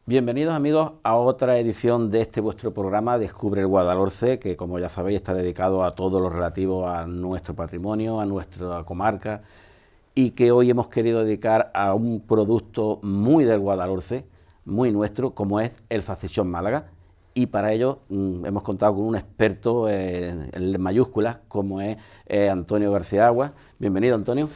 Bienvenidos amigos a otra edición de este vuestro programa Descubre el Guadalhorce, que como ya sabéis está dedicado a todo lo relativo a nuestro patrimonio, a nuestra comarca, y que hoy hemos querido dedicar a un producto muy del Guadalhorce, muy nuestro, como es el salchichón Málaga, y para ello hemos contado con un experto en mayúsculas como es Antonio García Aguas. Bienvenido, Antonio.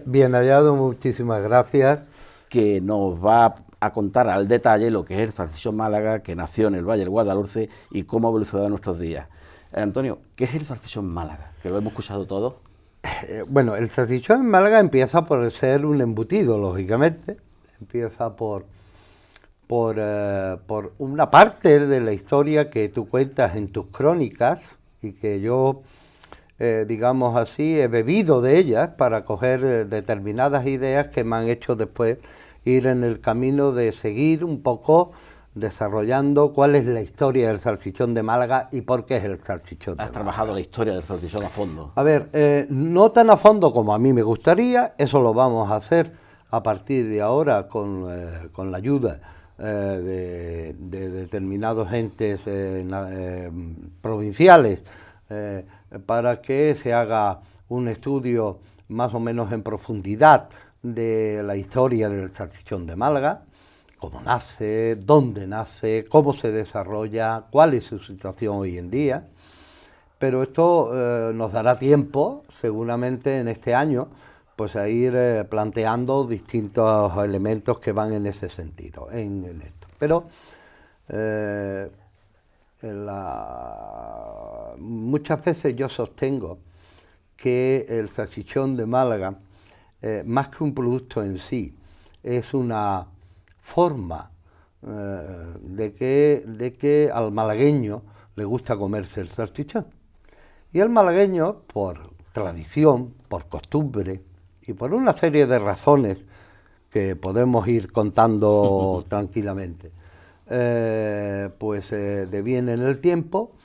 Bien hallado, muchísimas gracias. Que nos va a contar al detalle lo que es el salchichón Málaga, que nació en el Valle del Guadalhorce y cómo ha evolucionado en nuestros días. Antonio, ¿qué es el salchichón Málaga? Que lo hemos escuchado todos. Bueno, el salchichón en Málaga empieza por ser un embutido, lógicamente. Empieza por una parte de la historia que tú cuentas en tus crónicas y que yo, digamos así, he bebido de ellas para coger determinadas ideas que me han hecho después ir en el camino de seguir un poco desarrollando cuál es la historia del salchichón de Málaga y por qué es el salchichón de Málaga. Has trabajado la historia del salchichón a fondo. A ver, no tan a fondo como a mí me gustaría, eso lo vamos a hacer a partir de ahora con la ayuda de determinados entes provinciales para que se haga un estudio más o menos en profundidad de la historia del salchichón de Málaga, cómo nace, dónde nace, cómo se desarrolla, cuál es su situación hoy en día. Pero esto nos dará tiempo, seguramente en este año, pues a ir planteando distintos elementos que van en ese sentido, en esto. Pero muchas veces yo sostengo que el salchichón de Málaga, más que un producto en sí, es una forma de que al malagueño le gusta comerse el salchichón. Y el malagueño, por tradición, por costumbre y por una serie de razones que podemos ir contando tranquilamente, deviene en el tiempo,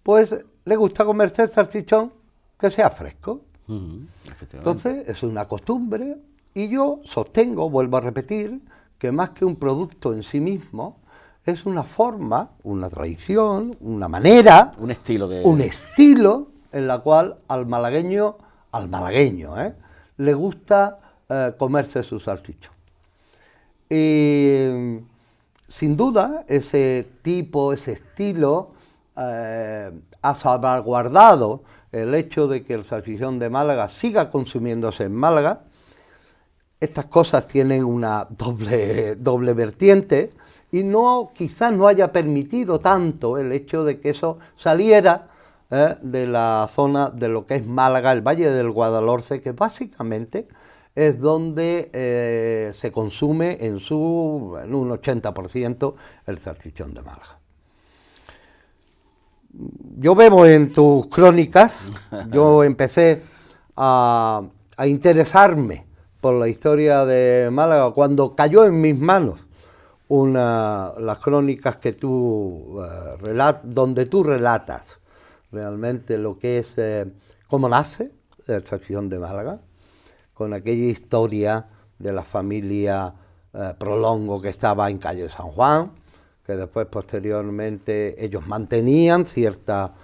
pues le gusta comerse el salchichón que sea fresco. Entonces es una costumbre y yo sostengo, vuelvo a repetir, que más que un producto en sí mismo, es una forma, una tradición, una manera, un estilo en la cual al malagueño, le gusta comerse su salchichón. Y sin duda ese tipo, ese estilo ha salvaguardado el hecho de que el salchichón de Málaga siga consumiéndose en Málaga. Estas cosas tienen una doble vertiente y quizás no haya permitido tanto el hecho de que eso saliera de la zona de lo que es Málaga, el Valle del Guadalhorce, que básicamente es donde se consume en un 80% el salchichón de Málaga. Yo veo en tus crónicas, yo empecé a interesarme por la historia de Málaga cuando cayó en mis manos las crónicas que donde tú relatas realmente lo que es cómo nace el salchichón de Málaga, con aquella historia de la familia Prolongo que estaba en calle San Juan, que después posteriormente ellos mantenían cierta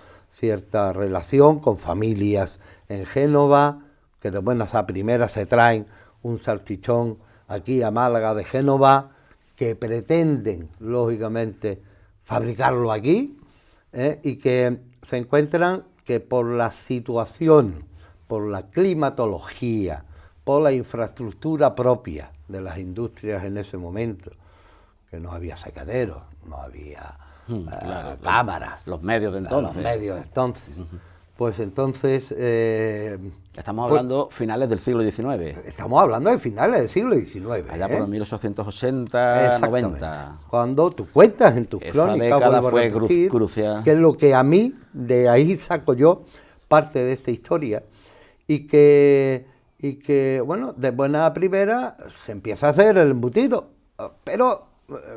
relación con familias en Génova, que de buenas a primeras se traen un salchichón aquí a Málaga de Génova, que pretenden, lógicamente, fabricarlo aquí, y que se encuentran que por la situación, por la climatología, por la infraestructura propia de las industrias en ese momento, que no había secaderos, no había cámaras. Los medios de entonces. Pues entonces... estamos hablando finales del siglo XIX. Estamos hablando de finales del siglo XIX. Allá por 1880, 90. Cuando tú cuentas en tus crónicas, esa década fue crucial. Que es lo que a mí, de ahí saco yo parte de esta historia, y que bueno, de buena a primera se empieza a hacer el embutido, pero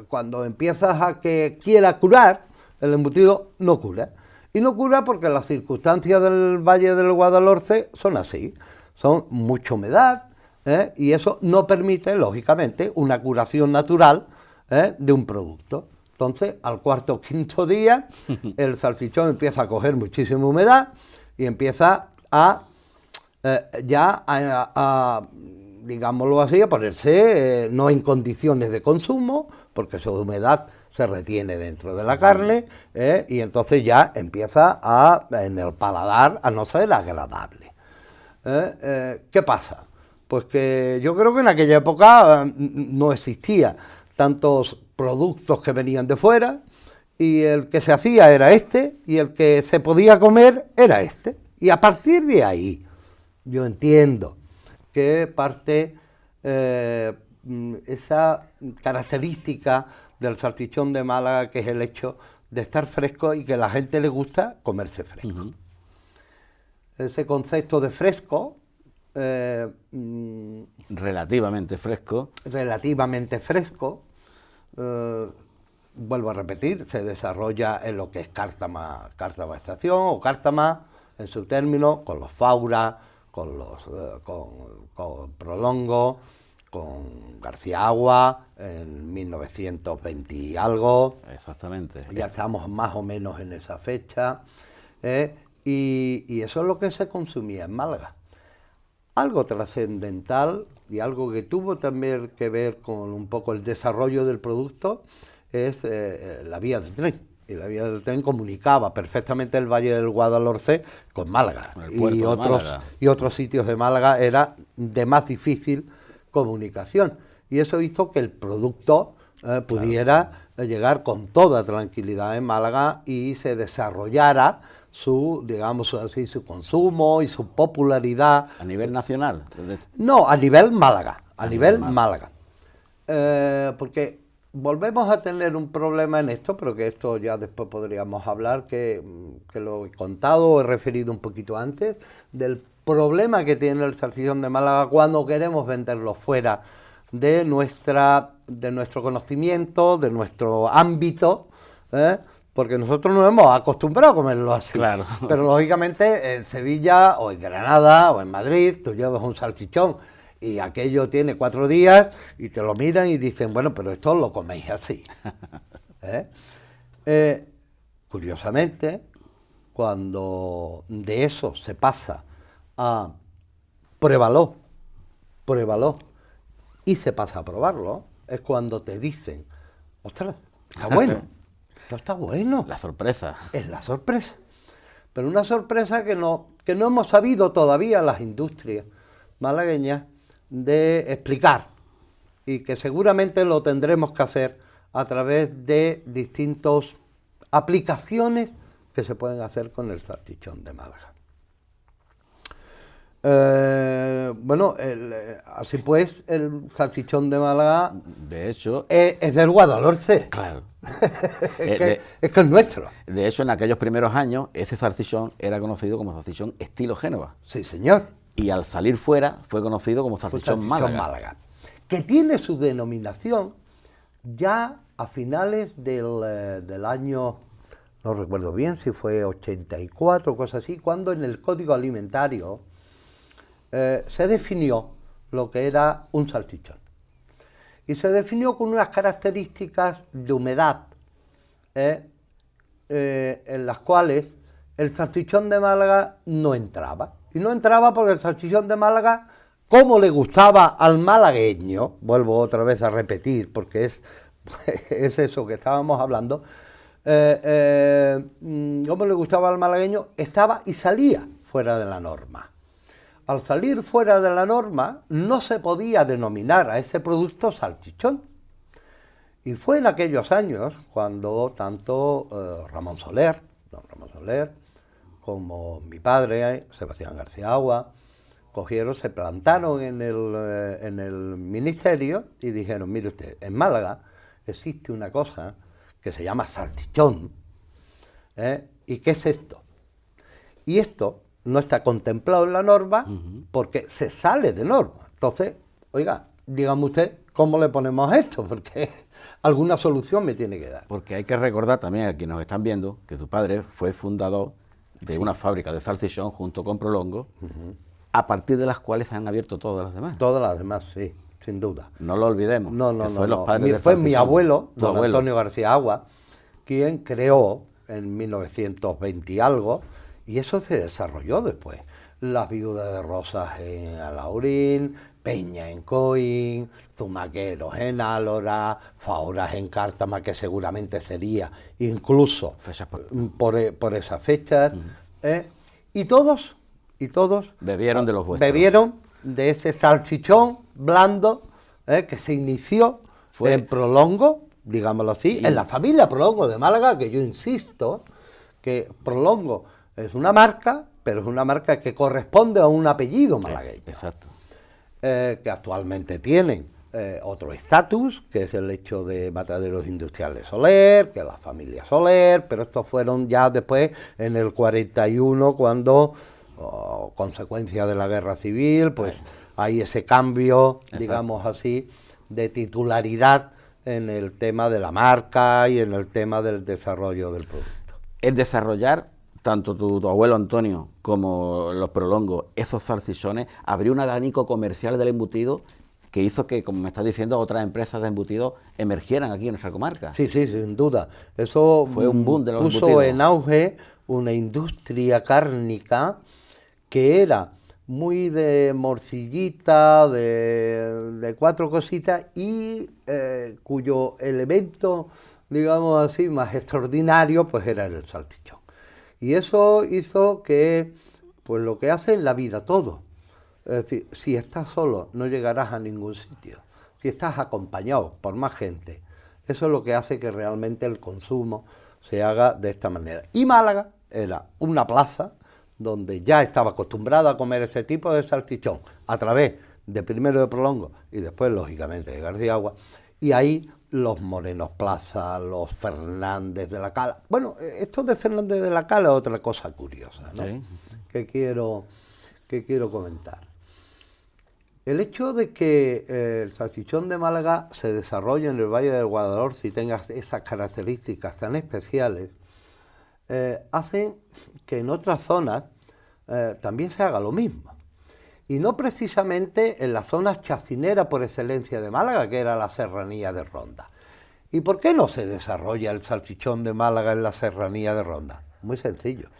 cuando empiezas a que quiera curar, el embutido no cura. Y no cura porque las circunstancias del Valle del Guadalhorce son así, son mucha humedad, y eso no permite, lógicamente, una curación natural de un producto. Entonces, al cuarto o quinto día, el salchichón empieza a coger muchísima humedad y empieza digámoslo así, a ponerse no en condiciones de consumo, porque su humedad se retiene dentro de la carne, y entonces ya empieza en el paladar a no ser agradable. ¿Qué pasa? Pues que yo creo que en aquella época no existía tantos productos que venían de fuera, y el que se hacía era este, y el que se podía comer era este. Y a partir de ahí, yo entiendo que parte esa característica del salchichón de Málaga, que es el hecho de estar fresco y que a la gente le gusta comerse fresco. Ese concepto de fresco... relativamente fresco. Relativamente fresco, vuelvo a repetir, se desarrolla en lo que es Cártama Estación o Cártama en su término, con los Faura, con Prolongo, con García Agua en 1920 y algo. Exactamente. Ya estamos más o menos en esa fecha, y eso es lo que se consumía en Málaga. Algo trascendental y algo que tuvo también que ver con un poco el desarrollo del producto es la vía del tren. Y la vía del tren comunicaba perfectamente el Valle del Guadalhorce con Málaga. Y otros sitios de Málaga era de más difícil comunicación. Y eso hizo que el producto pudiera llegar con toda tranquilidad en Málaga y se desarrollara su, digamos así, su consumo y su popularidad. ¿A nivel nacional? No, a nivel Málaga, Málaga. Porque volvemos a tener un problema en esto, pero que esto ya después podríamos hablar, que lo he contado o he referido un poquito antes, del problema que tiene el salchichón de Málaga cuando queremos venderlo fuera de nuestro conocimiento, de nuestro ámbito, porque nosotros nos hemos acostumbrado a comerlo así. Claro. Pero lógicamente en Sevilla o en Granada o en Madrid tú llevas un salchichón y aquello tiene 4 días y te lo miran y dicen, bueno, pero esto lo coméis así. Curiosamente, cuando de eso se pasa a pruébalo, y se pasa a probarlo, es cuando te dicen, ostras, está bueno. Esto está bueno. La sorpresa. Es la sorpresa. Pero una sorpresa que no hemos sabido todavía las industrias malagueñas de explicar, y que seguramente lo tendremos que hacer a través de distintas aplicaciones que se pueden hacer con el salchichón de Málaga. Así pues, el salchichón de Málaga, de hecho, es del Guadalhorce. Claro. es que es nuestro. De hecho, en aquellos primeros años, ese salchichón era conocido como salchichón estilo Génova. Sí, señor. Y al salir fuera, fue conocido como salchichón Málaga. Que tiene su denominación ya a finales del año, no recuerdo bien si fue 84 o cosas así, cuando en el Código Alimentario se definió lo que era un salchichón. Y se definió con unas características de humedad, en las cuales el salchichón de Málaga no entraba. Y no entraba porque el salchichón de Málaga, como le gustaba al malagueño, vuelvo otra vez a repetir, porque es eso que estábamos hablando, como le gustaba al malagueño, estaba y salía fuera de la norma. Al salir fuera de la norma, no se podía denominar a ese producto salchichón. Y fue en aquellos años cuando tanto don Ramón Soler, como mi padre, Sebastián García Agua, se plantaron en el ministerio y dijeron, mire usted, en Málaga existe una cosa que se llama salchichón, ¿y qué es esto? Y esto no está contemplado en la norma porque se sale de norma. Entonces, oiga, dígame usted cómo le ponemos a esto, porque alguna solución me tiene que dar. Porque hay que recordar también a quienes nos están viendo que su padre fue fundador de una fábrica de salchichón junto con Prolongo, a partir de las cuales se han abierto todas las demás. Todas las demás, sí. sin duda. No lo olvidemos. No, no, que no. fue los no. padres del Fue mi salchichón. abuelo, Tu don abuelo. Antonio García Agua, quien creó en 1920 y algo, y eso se desarrolló después. Las Viudas de Rosas en Alhaurín, Peña en Coín, Zumaqueros en Álora, Fauras en Cártama, que seguramente sería incluso Fechas por esas fechas. Y todos Bebieron de los vuestros. bebieron de ese salchichón blando que se inició Fue- en Prolongo, digámoslo así, en la familia Prolongo de Málaga, que yo insisto que Prolongo es una marca, pero es una marca que corresponde a un apellido malagueño, Exacto. que actualmente tienen otro estatus, que es el hecho de Mataderos Industriales Soler, que es la familia Soler, pero estos fueron ya después en el 41, cuando, consecuencia de la guerra civil, pues hay ese cambio, digamos así, de titularidad en el tema de la marca y en el tema del desarrollo del producto. El desarrollar, tanto tu abuelo Antonio como los Prolongos, esos salchichones, abrió un abanico comercial del embutido que hizo que, como me estás diciendo, otras empresas de embutidos emergieran aquí en nuestra comarca. Sí, sí, sin duda. Eso Fue un boom de los puso embutidos. en auge una industria cárnica que era muy de morcillita, de cuatro cositas, y cuyo elemento, digamos así, más extraordinario, pues era el salchichón. Y eso hizo que, pues lo que hace en la vida todo. Es decir, si estás solo, no llegarás a ningún sitio. Si estás acompañado por más gente, eso es lo que hace que realmente el consumo se haga de esta manera. Y Málaga era una plaza donde ya estaba acostumbrada a comer ese tipo de salchichón, a través de primero de Prolongo y después, lógicamente, de García Agua, y ahí los Morenos Plaza, los Fernández de la Cala. Bueno, esto de Fernández de la Cala es otra cosa curiosa, ¿no? Sí. que quiero comentar. El hecho de que el salchichón de Málaga se desarrolle en el Valle del Guadalhorce y tenga esas características tan especiales, hacen que en otras zonas también se haga lo mismo. Y no precisamente en las zonas chacineras por excelencia de Málaga, que era la serranía de Ronda. ¿Y por qué no se desarrolla el salchichón de Málaga en la serranía de Ronda? Muy sencillo.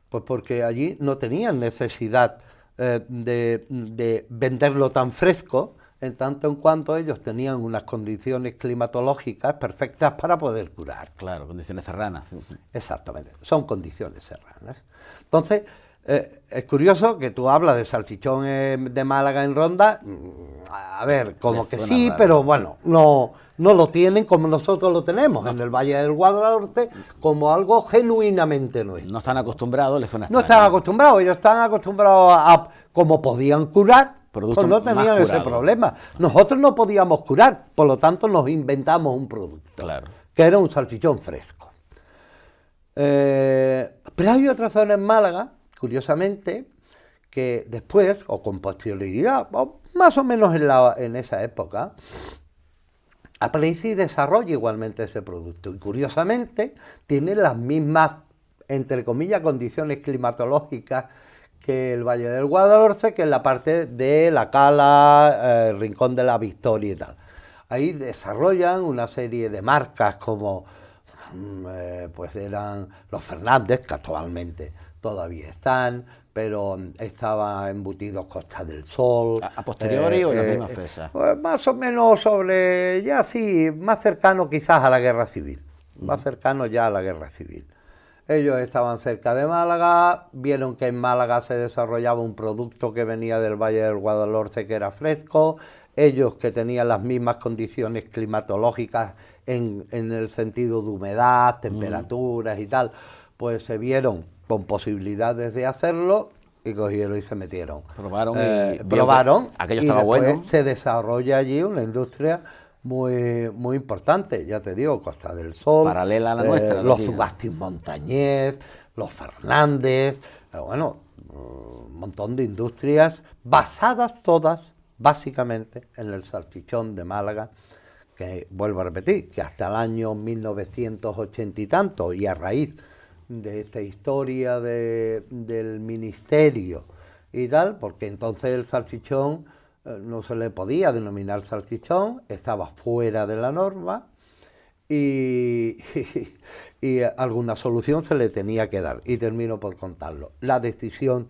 Pues porque allí no tenían necesidad de venderlo tan fresco, en tanto en cuanto ellos tenían unas condiciones climatológicas perfectas para poder curar. Claro, condiciones serranas. Exactamente, son condiciones serranas. Entonces, es curioso que tú hablas de salchichón de Málaga en Ronda. A ver, como que sí, raro. pero bueno, no lo tienen como nosotros lo tenemos en el Valle del Guadalhorce, como algo genuinamente nuestro. No están acostumbrados, les suena No extraño. están acostumbrados, ellos están acostumbrados a como podían curar, Productos pues no tenían más ese curados. problema. Nosotros no podíamos curar, por lo tanto nos inventamos un producto, Claro. que era un salchichón fresco. Pero hay otra zona en Málaga, curiosamente, que después, o con posterioridad, o más o menos en esa época, aparece y desarrolla igualmente ese producto. Y curiosamente, tiene las mismas, entre comillas, condiciones climatológicas que el Valle del Guadalhorce, que es la parte de la Cala, el Rincón de la Victoria y tal. Ahí desarrollan una serie de marcas como, pues eran los Fernández, que actualmente todavía están, pero estaba embutidos Costa del Sol. ¿A posteriori o en las mismas fechas? Pues más o menos sobre, ya sí, más cercano quizás a la Guerra Civil, más cercano ya a la Guerra Civil. Ellos estaban cerca de Málaga, vieron que en Málaga se desarrollaba un producto que venía del Valle del Guadalhorce, que era fresco. Ellos, que tenían las mismas condiciones climatológicas en el sentido de humedad, temperaturas y tal, pues se vieron con posibilidades de hacerlo y cogieron y se metieron. Probaron y probaron aquello y estaba después bueno. se desarrolla allí una industria muy, muy importante, ya te digo, Costa del Sol, Paralela a la nuestra, los aquí. Zugastis Montañés, los Fernández, bueno, un montón de industrias basadas todas, básicamente, en el salchichón de Málaga, que vuelvo a repetir, que hasta el año 1980 y tanto, y a raíz de esta historia del ministerio y tal, porque entonces el salchichón no se le podía denominar salchichón, estaba fuera de la norma y, y alguna solución se le tenía que dar. Y termino por contarlo. La decisión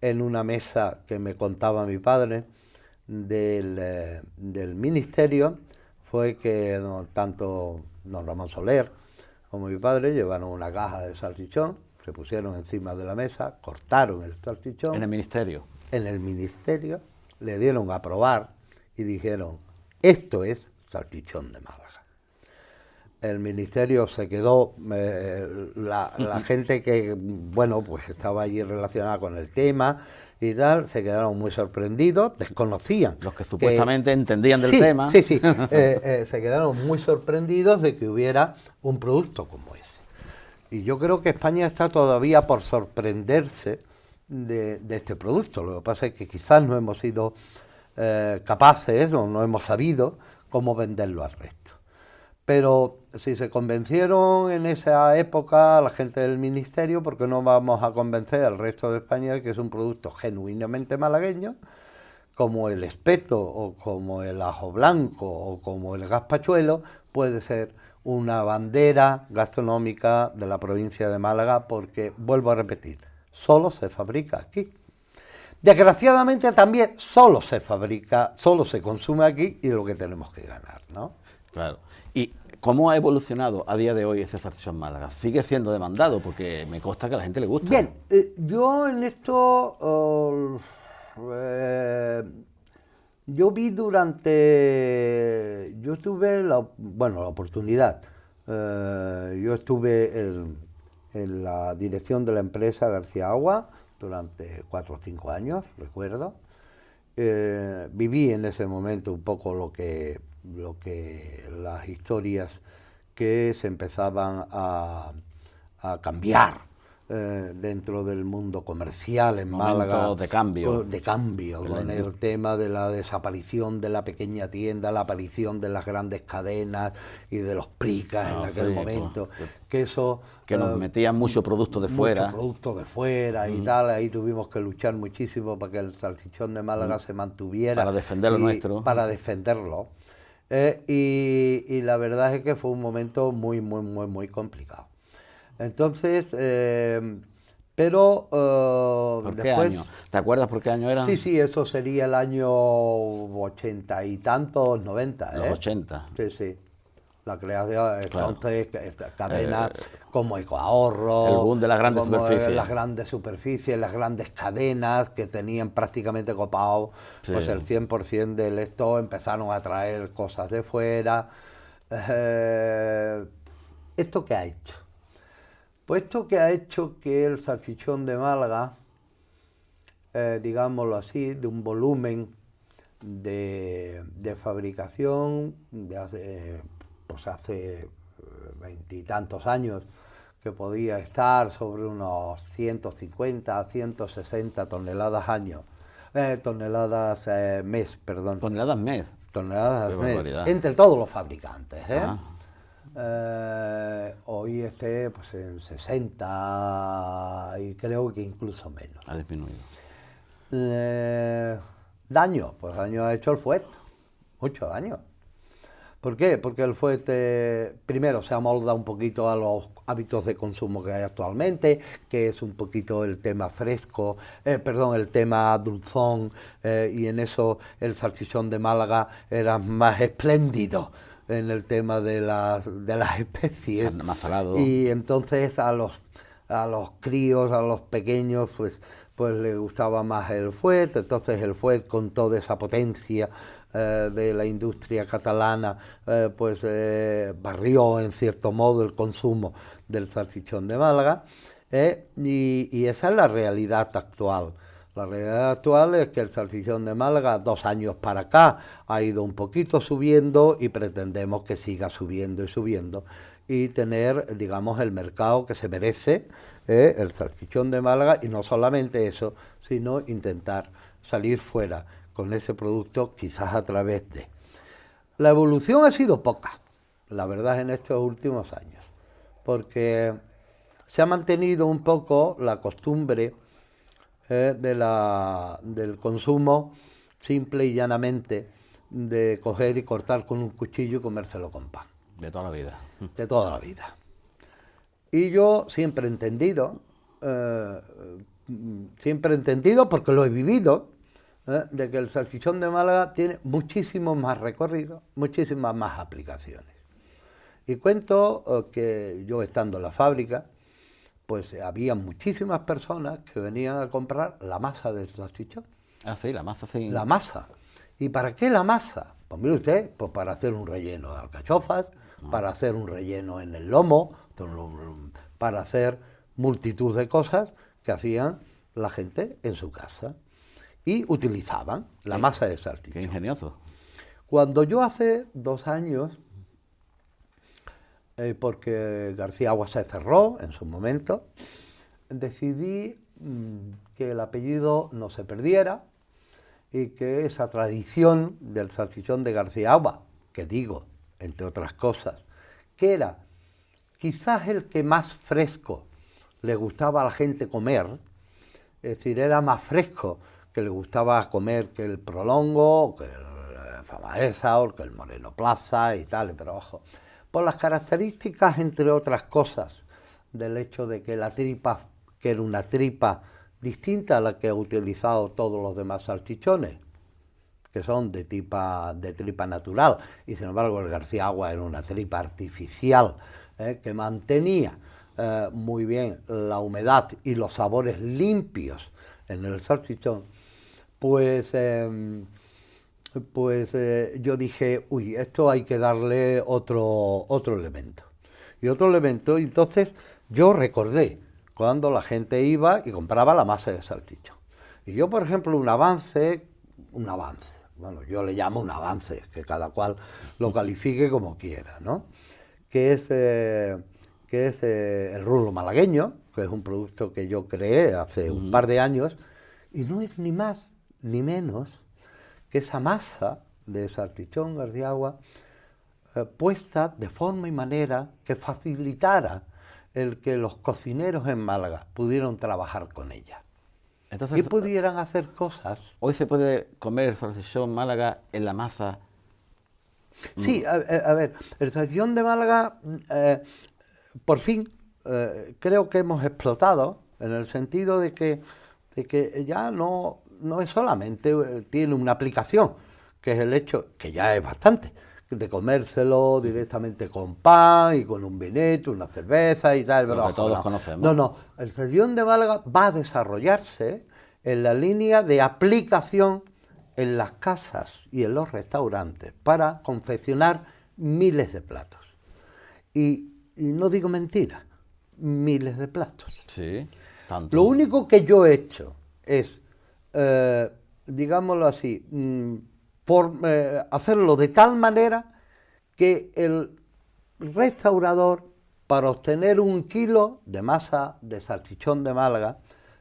en una mesa que me contaba mi padre del ministerio fue que tanto don Ramón Soler como mi padre llevaron una caja de salchichón, se pusieron encima de la mesa, cortaron el salchichón. ¿En el ministerio? En el ministerio, le dieron a probar y dijeron, esto es salchichón de Málaga. El ministerio se quedó, la gente que, bueno, pues estaba allí relacionada con el tema y tal, se quedaron muy sorprendidos, desconocían. Los que supuestamente entendían del sí, tema. Sí, se quedaron muy sorprendidos de que hubiera un producto como ese. Y yo creo que España está todavía por sorprenderse de este producto. Lo que pasa es que quizás no hemos sido capaces o no hemos sabido cómo venderlo al resto. Pero si se convencieron en esa época la gente del ministerio, ¿por qué no vamos a convencer al resto de España de que es un producto genuinamente malagueño, como el espeto o como el ajo blanco o como el gazpachuelo, puede ser una bandera gastronómica de la provincia de Málaga? Porque, vuelvo a repetir, solo se fabrica aquí. Desgraciadamente también solo se fabrica, solo se consume aquí y es lo que tenemos que ganar, ¿no? Claro. ¿Y cómo ha evolucionado a día de hoy ese salchichón Málaga? ¿Sigue siendo demandado? Porque me consta que a la gente le gusta. Bien, yo en esto, yo vi yo tuve la oportunidad, yo estuve en la dirección de la empresa García Agua durante 4 o 5 años, recuerdo. Viví en ese momento un poco lo que las historias que se empezaban a cambiar dentro del mundo comercial en Málaga. De cambio. De cambio, con el tema de la desaparición de la pequeña tienda, la aparición de las grandes cadenas y de los pricas en aquel momento. Que eso... Que nos metían mucho producto de fuera. Mucho producto de fuera y tal. Ahí tuvimos que luchar muchísimo para que el salchichón de Málaga se mantuviera. Para defender lo nuestro. Para defenderlo. Y la verdad es que fue un momento muy, muy, muy, muy complicado. Entonces, pero ¿Por qué después, año? ¿Te acuerdas por qué año era? Sí, eso sería el año 80 y tantos, 90. Los 80. Sí. La creación de Claro. cadenas como Ecoahorro, el boom de las grandes como superficies. las grandes superficies, las grandes cadenas que tenían prácticamente copado pues el 100% del esto, empezaron a traer cosas de fuera. ¿Esto qué ha hecho? Pues esto que ha hecho que el salchichón de Málaga, digámoslo así, de un volumen de fabricación de hace 20 y tantos años, que podía estar sobre unos 150 a 160 toneladas mes, perdón. Toneladas mes. Toneladas Qué mes, barbaridad. entre todos los fabricantes, Ah. hoy pues en 60 y creo que incluso menos. Ha disminuido. Daño, pues daño ha hecho el fuet, mucho daño. ¿Por qué? Porque el fuet primero se amolda un poquito a los hábitos de consumo que hay actualmente, que es un poquito el tema fresco, el tema dulzón, y en eso el salchichón de Málaga era más espléndido en el tema de las especies. Más salado. Y entonces a los críos, a los pequeños, pues les gustaba más el fuet. Entonces el fuet, con toda esa potencia de la industria catalana, barrió en cierto modo el consumo del salchichón de Málaga, y esa es la realidad actual. La realidad actual es que el salchichón de Málaga, 2 años para acá, ha ido un poquito subiendo y pretendemos que siga subiendo y subiendo y tener, digamos, el mercado que se merece el salchichón de Málaga, y no solamente eso, sino intentar salir fuera con ese producto, quizás a través de... La evolución ha sido poca, la verdad, en estos últimos años, porque se ha mantenido un poco la costumbre del consumo simple y llanamente de coger y cortar con un cuchillo y comérselo con pan. De toda la vida. De toda la vida. Y yo siempre he entendido, porque lo he vivido, de que el salchichón de Málaga tiene muchísimo más recorrido, muchísimas más aplicaciones. Y cuento que yo estando en la fábrica, pues había muchísimas personas que venían a comprar la masa del salchichón. Ah, sí, la masa, sí. La masa. ¿Y para qué la masa? Pues mire usted, pues para hacer un relleno de alcachofas, para hacer un relleno en el lomo, para hacer multitud de cosas que hacían la gente en su casa. Y utilizaban la masa de salchichón. Qué ingenioso. Cuando yo hace 2 años, porque García Agua se cerró en su momento, decidí que el apellido no se perdiera y que esa tradición del salchichón de García Agua, que digo, entre otras cosas, que era quizás el que más fresco le gustaba a la gente comer, es decir, era más fresco que le gustaba comer que el Prolongo, que el Famaesa o que el Moreno Plaza y tal, pero ojo, por las características, entre otras cosas, del hecho de que la tripa, que era una tripa distinta a la que ha utilizado todos los demás salchichones, que son de tripa natural, y sin embargo el García Agua era una tripa artificial, que mantenía muy bien la humedad y los sabores limpios en el salchichón, pues yo dije, uy, esto hay que darle otro elemento. Y otro elemento, entonces yo recordé cuando la gente iba y compraba la masa de salchichón. Y yo, por ejemplo, un avance, bueno, yo le llamo un avance, que cada cual lo califique como quiera, ¿no? Que es el rulo malagueño, que es un producto que yo creé hace un par de años, y no es ni más ni menos que esa masa de salchichón García Agua puesta de forma y manera que facilitara el que los cocineros en Málaga pudieran trabajar con ella. Entonces, y pudieran hacer cosas. Hoy se puede comer el salchichón Málaga en la masa. Sí, a ver, el salchichón de Málaga, por fin, creo que hemos explotado, en el sentido de que ya no es solamente, tiene una aplicación, que es el hecho, que ya es bastante, de comérselo directamente con pan y con un vinete, una cerveza y tal. Lo que todos conocemos. No, el salchichón de Málaga va a desarrollarse en la línea de aplicación en las casas y en los restaurantes para confeccionar miles de platos. Y no digo mentira, miles de platos. Sí, tanto. Lo único que yo he hecho es, digámoslo así, hacerlo de tal manera que el restaurador, para obtener 1 kilo de masa de salchichón de Málaga,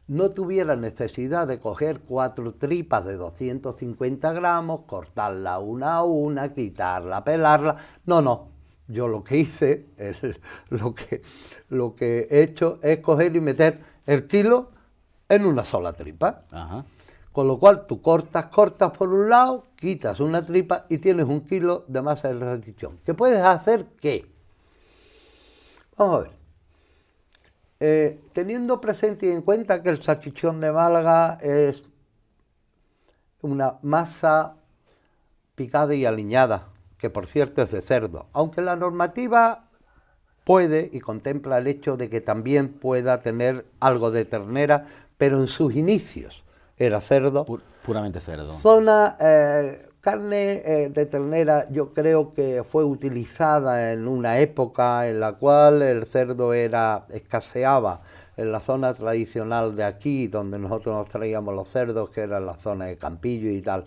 no tuviera necesidad de coger 4 tripas de 250 gramos, cortarla una a una, quitarla, pelarla. No. Yo lo que hice, lo que he hecho es coger y meter el kilo en una sola tripa. Ajá. Con lo cual tú cortas por un lado, quitas una tripa y tienes 1 kilo de masa de salchichón. ¿Qué puedes hacer? ¿Qué? Vamos a ver. Teniendo presente y en cuenta que el salchichón de Málaga es una masa picada y aliñada, que por cierto es de cerdo, aunque la normativa puede y contempla el hecho de que también pueda tener algo de ternera, pero en sus inicios era cerdo. Puramente cerdo. Carne de ternera yo creo que fue utilizada en una época en la cual el cerdo escaseaba en la zona tradicional de aquí, donde nosotros nos traíamos los cerdos, que era la zona de Campillo y tal.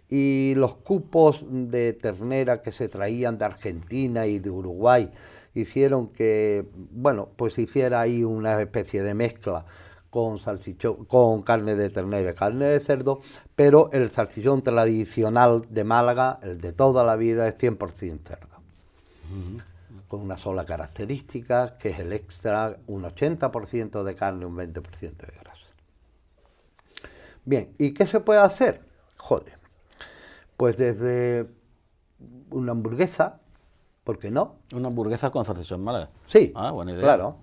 Y los cupos de ternera que se traían de Argentina y de Uruguay hicieron que, bueno, pues hiciera ahí una especie de mezcla con salchichón, con carne de ternera y carne de cerdo, pero el salchichón tradicional de Málaga, el de toda la vida, es 100% cerdo. Con una sola característica, que es el extra, un 80% de carne, un 20% de grasa. Bien, ¿y qué se puede hacer? Joder, Pues desde una hamburguesa, ¿por qué no? ¿Una hamburguesa con salchichón Málaga? Sí, buena idea. claro.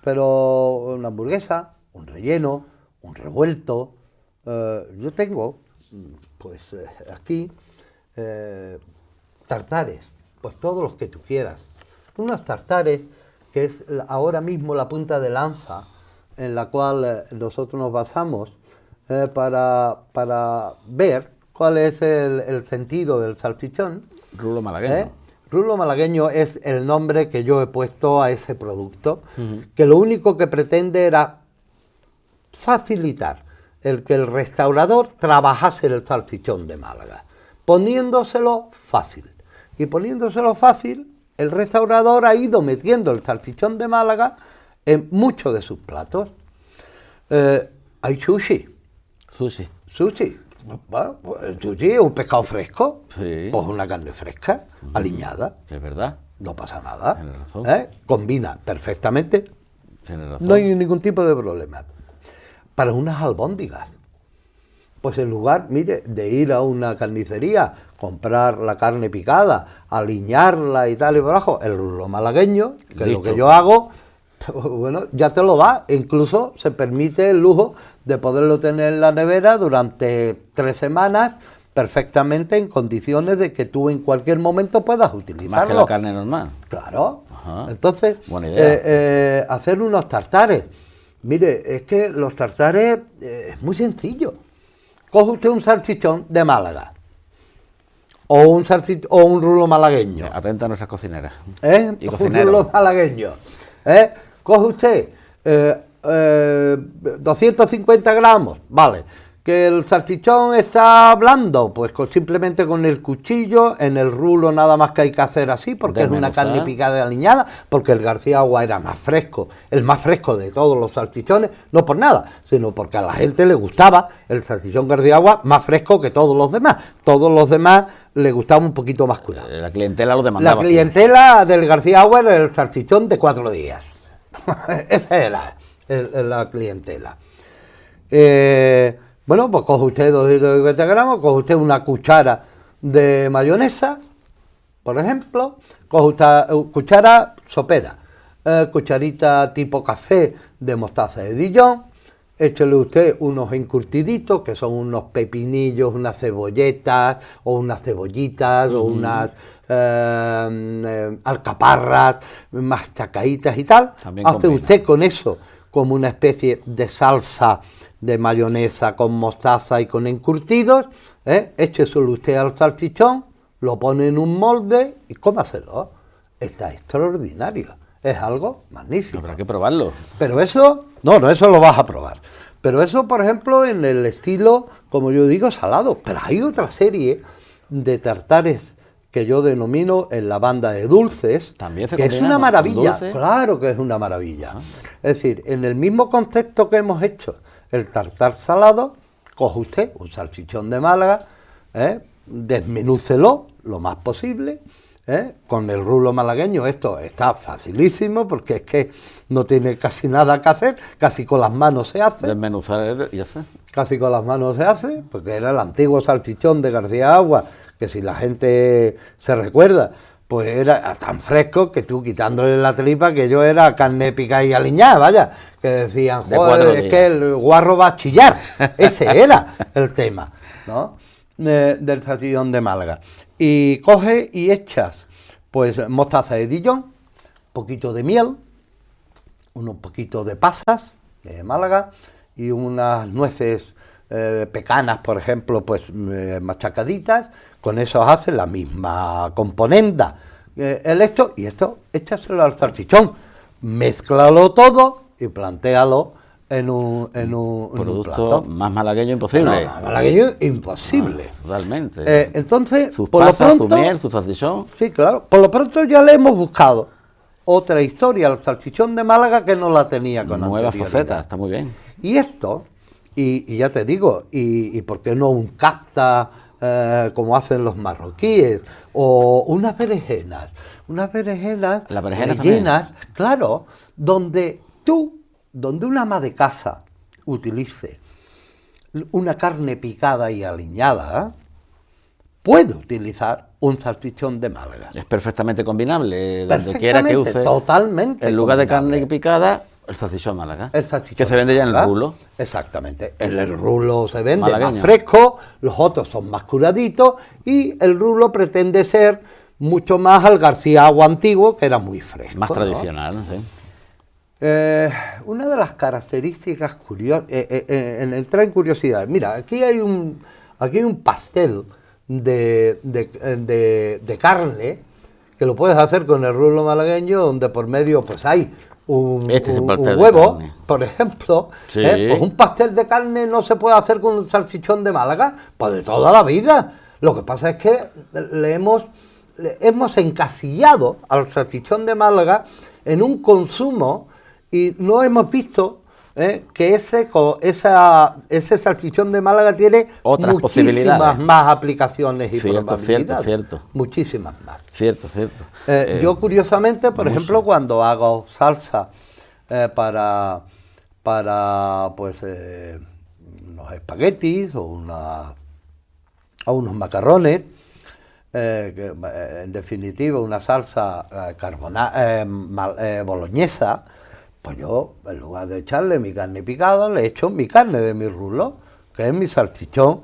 Pero una hamburguesa, un relleno, un revuelto. Yo tengo, pues aquí, tartares, pues todos los que tú quieras. Unos tartares que es ahora mismo la punta de lanza en la cual nosotros nos basamos para ver cuál es el sentido del salchichón. Rulo malagueño. Rulo malagueño es el nombre que yo he puesto a ese producto, que lo único que pretende era facilitar el que el restaurador trabajase el salchichón de Málaga, poniéndoselo fácil. Y poniéndoselo fácil, el restaurador ha ido metiendo el salchichón de Málaga en muchos de sus platos. Hay sushi. Sushi. Bueno, pues el sushi es un pescado fresco, sí. Pues una carne fresca, aliñada. Es verdad. No pasa nada. Tienes razón. Combina perfectamente. Tienes razón. No hay ningún tipo de problema. Para unas albóndigas, pues en lugar, mire, de ir a una carnicería, comprar la carne picada, aliñarla y tal y por abajo, el rulo malagueño, que es lo que yo hago, bueno, ya te lo da. Incluso se permite el lujo de poderlo tener en la nevera durante 3 semanas, perfectamente en condiciones de que tú en cualquier momento puedas utilizarlo. Más que la carne normal. Claro. Ajá. Entonces, buena idea. Hacer unos tartares. Mire, es que los tartares es muy sencillo. Coge usted un salchichón de Málaga o un rulo malagueño. Atenta a nuestras cocineras. Y un rulo malagueño. Coge usted 250 gramos, vale. Que el salchichón está blando, pues simplemente con el cuchillo, en el rulo nada más que hay que hacer así, porque es una carne picada y aliñada, porque el García Agua era más fresco, el más fresco de todos los salchichones, no por nada, sino porque a la gente le gustaba el salchichón García Agua más fresco que todos los demás. Todos los demás le gustaba un poquito más curado. La clientela lo demandaba. La clientela del García Agua era el salchichón de 4 días. Esa era la clientela. Bueno, pues coge usted 250 gramos, coge usted una cuchara de mayonesa, por ejemplo, coge usted cuchara sopera, cucharita tipo café de mostaza de Dijon, échele usted unos encurtiditos, que son unos pepinillos, unas cebolletas, o unas cebollitas, o unas alcaparras machacaditas y tal. También hace combina. Usted con eso como una especie de salsa de mayonesa con mostaza y con encurtidos, écheselo usted al salchichón, lo pone en un molde y cómaselo. Está extraordinario, es algo magnífico. Habrá que probarlo. Pero eso, no, eso lo vas a probar. Pero eso, por ejemplo, en el estilo, como yo digo, salado. Pero hay otra serie de tartares que yo denomino en la banda de dulces, ¿También se que es combina una con maravilla. dulce? Claro que es una maravilla. Es decir, en el mismo concepto que hemos hecho el tartar salado, coge usted un salchichón de Málaga, desmenúcelo lo más posible. Con el rulo malagueño esto está facilísimo, porque es que no tiene casi nada que hacer, casi con las manos se hace. Desmenuzar y hacer. Casi con las manos se hace, porque era el antiguo salchichón de García Agua, que si la gente se recuerda, pues era tan fresco que tú quitándole la tripa, que yo era carne picada y aliñada, vaya, que decían, joder, es que el guarro va a chillar. Ese era el tema, ¿no? Del salchichón de Málaga. Y coge y echas, pues, mostaza de Dijon, poquito de miel, unos poquitos de pasas de Málaga y unas nueces pecanas, por ejemplo, pues machacaditas. Con eso haces la misma componenda. Y esto échaselo al salchichón, mézclalo todo y plantéalo en un producto plato. más malagueño imposible. No, más malagueño imposible. Totalmente. Entonces, sus por pasas, lo pronto, su miel, su salchichón. Sí, claro. Por lo pronto ya le hemos buscado otra historia al salchichón de Málaga que no la tenía con Nueva anterioridad. faceta, está muy bien. Y esto, y ya te digo, y por qué no un kafta como hacen los marroquíes, o unas berenjenas La berenjena rellenas, claro, donde una ama de casa utilice una carne picada y aliñada, puede utilizar un salchichón de Málaga. Es perfectamente combinable, donde quiera que use. Totalmente. En lugar de carne picada, el salchichón Málaga. El salchichón que se vende ya en el rulo. Exactamente. El rulo se vende malagueño, más fresco, los otros son más curaditos y el rulo pretende ser mucho más al Garciagua antiguo, que era muy fresco. Más tradicional, ¿no? Sí. Una de las características curiosas, entrar en curiosidades. Mira, aquí hay un pastel de carne que lo puedes hacer con el rulo malagueño, donde por medio pues hay un huevo, por ejemplo. Sí. Pues un pastel de carne no se puede hacer con un salchichón de Málaga, pues de toda la vida. Lo que pasa es que hemos encasillado al salchichón de Málaga en un consumo y no hemos visto que ese salchichón de Málaga tiene otras muchísimas más aplicaciones y probabilidades. Cierto. Muchísimas más. Cierto. Yo curiosamente, por ejemplo, cuando hago salsa para pues unos espaguetis o unos macarrones, en definitiva una salsa boloñesa, pues yo, en lugar de echarle mi carne picada, le echo mi carne de mi rulo, que es mi salchichón,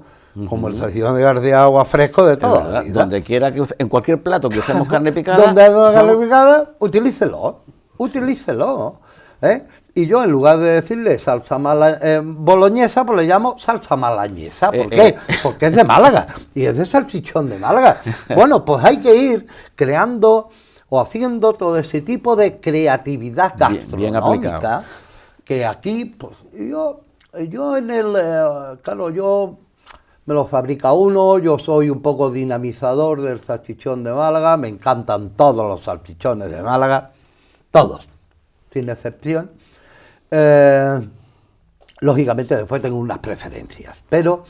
como el salchichón de Garciagua fresco de toda la vida. Donde quiera que en cualquier plato que usemos carne picada. Donde haya carne picada, utilícelo. Y yo, en lugar de decirle salsa boloñesa, pues le llamo salsa malañesa. ¿Por qué? Porque es de Málaga y es de salchichón de Málaga. Bueno, pues hay que ir creando o haciendo todo ese tipo de creatividad gastronómica, que aquí, pues yo me lo fabrica uno, yo soy un poco dinamizador del salchichón de Málaga, me encantan todos los salchichones de Málaga, todos, sin excepción. Lógicamente después tengo unas preferencias, pero